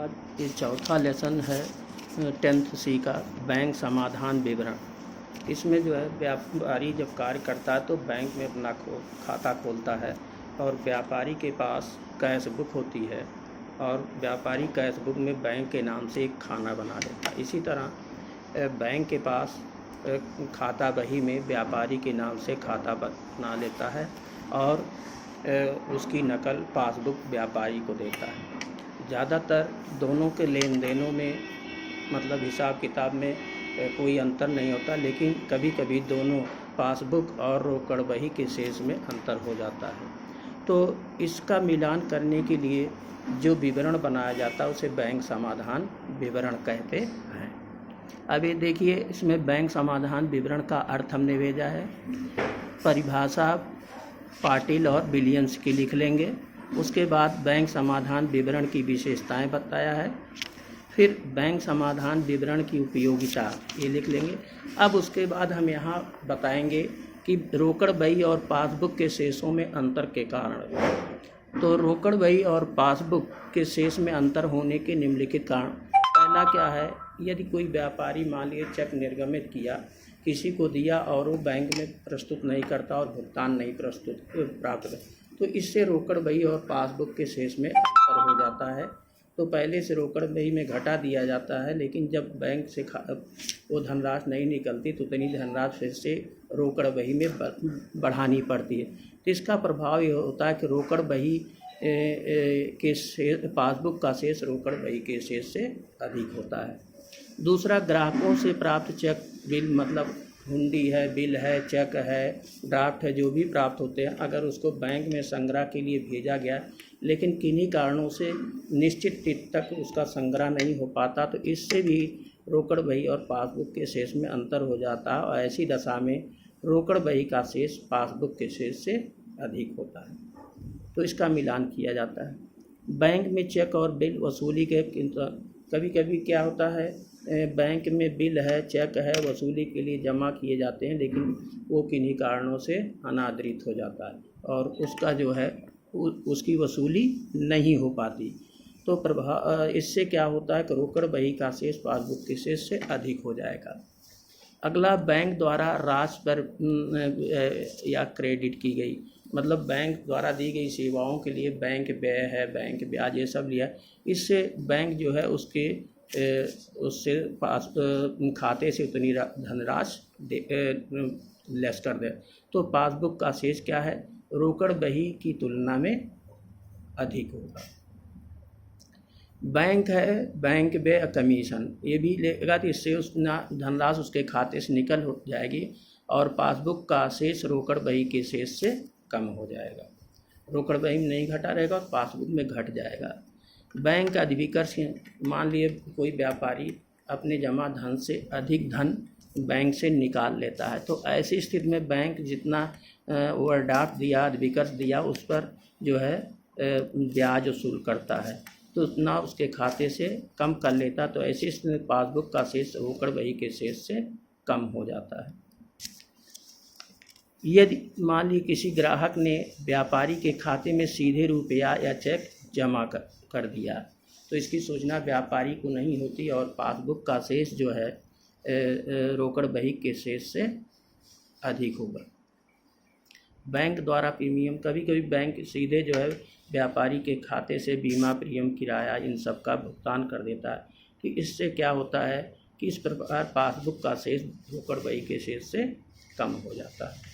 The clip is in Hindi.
आज ये चौथा लेसन है 10th सी का बैंक समाधान विवरण। इसमें जो है व्यापारी जब कार्य करता है तो बैंक में अपना खाता खोलता है और व्यापारी के पास कैश बुक होती है और व्यापारी कैश बुक में बैंक के नाम से एक खाना बना लेता है। इसी तरह बैंक के पास खाता बही में व्यापारी के नाम से खाता बना लेता है और उसकी नकल पासबुक व्यापारी को देता है। ज़्यादातर दोनों के लेन देनों में मतलब हिसाब किताब में कोई अंतर नहीं होता, लेकिन कभी कभी दोनों पासबुक और रोकड़ बही के शेष में अंतर हो जाता है। तो इसका मिलान करने के लिए जो विवरण बनाया जाता है उसे बैंक समाधान विवरण कहते हैं। अब ये देखिए, इसमें बैंक समाधान विवरण का अर्थ हमने भेजा है। परिभाषा पाटिल और विलियम्स की लिख लेंगे। उसके बाद बैंक समाधान विवरण की विशेषताएं बताया है। फिर बैंक समाधान विवरण की उपयोगिता ये लिख लेंगे। अब उसके बाद हम यहाँ बताएंगे कि रोकड़ बही और पासबुक के शेषों में अंतर के कारण। तो रोकड़ बही और पासबुक के शेष में अंतर होने के निम्नलिखित कारण। पहला क्या है, यदि कोई व्यापारी मान लीजिए चेक निर्गमित किया, किसी को दिया और वो बैंक में प्रस्तुत नहीं करता और भुगतान नहीं प्राप्त करता, तो इससे रोकड़ बही और पासबुक के शेष में अंतर हो जाता है। तो पहले से रोकड़ बही में घटा दिया जाता है, लेकिन जब बैंक से वो धनराशि नहीं निकलती तो उतनी धनराशि फिर से रोकड़ बही में बढ़ानी पड़ती है। तो इसका प्रभाव ये होता है कि रोकड़ बही के शेष पासबुक का शेष रोकड़ बही के शेष से अधिक होता है। दूसरा, ग्राहकों से प्राप्त चेक बिल मतलब हुंडी है, बिल है, चेक है, ड्राफ्ट है, जो भी प्राप्त होते हैं, अगर उसको बैंक में संग्रह के लिए भेजा गया लेकिन किन्हीं कारणों से निश्चित तिथि तक उसका संग्रह नहीं हो पाता, तो इससे भी रोकड़ बही और पासबुक के शेष में अंतर हो जाता है और ऐसी दशा में रोकड़ बही का शेष पासबुक के शेष से अधिक होता है। तो इसका मिलान किया जाता है। बैंक में चेक और बिल वसूली के कभी कभी क्या होता है, बैंक में बिल है, चेक है, वसूली के लिए जमा किए जाते हैं, लेकिन वो किन्हीं कारणों से अनादरित हो जाता है और उसका जो है उसकी वसूली नहीं हो पाती। तो इससे क्या होता है कि रोकड़ बही का शेष पासबुक के शेष से अधिक हो जाएगा। अगला, बैंक द्वारा राशि पर या क्रेडिट की गई, मतलब बैंक द्वारा दी गई सेवाओं के लिए बैंक व्यय है, बैंक ब्याज, ये सब लिया, इससे बैंक जो है उससे खाते से उतनी धनराशि लेस कर दे। तो पासबुक का शेष क्या है, रोकड़ बही की तुलना में अधिक होगा। बैंक है, बैंक व्यय कमीशन ये भी लेगा, तो इससे उस धनराशि उसके खाते से निकल हो जाएगी और पासबुक का शेष रोकड़ बही के शेष से कम हो जाएगा। रोकड़ बही में नहीं घटा रहेगा और पासबुक में घट जाएगा। बैंक अधिविकर्ष, मान लिए कोई व्यापारी अपने जमा धन से अधिक धन बैंक से निकाल लेता है, तो ऐसी स्थिति में बैंक जितना ओवरड्राफ्ट दिया, अधिविकर्ष दिया, उस पर जो है ब्याज वसूल करता है, तो उतना उसके खाते से कम कर लेता, तो ऐसी स्थिति में पासबुक का शेष रोकड़ बही के शेष से कम हो जाता है। यदि मान ली किसी ग्राहक ने व्यापारी के खाते में सीधे रुपया या चेक जमा कर दिया, तो इसकी सूचना व्यापारी को नहीं होती और पासबुक का शेष जो है रोकड़ बही के शेष से अधिक होगा। बैंक द्वारा प्रीमियम, कभी कभी बैंक सीधे जो है व्यापारी के खाते से बीमा, प्रीमियम, किराया, इन सब का भुगतान कर देता है। कि इससे क्या होता है कि इस प्रकार पासबुक का शेष रोकड़ बही के शेष से कम हो जाता है।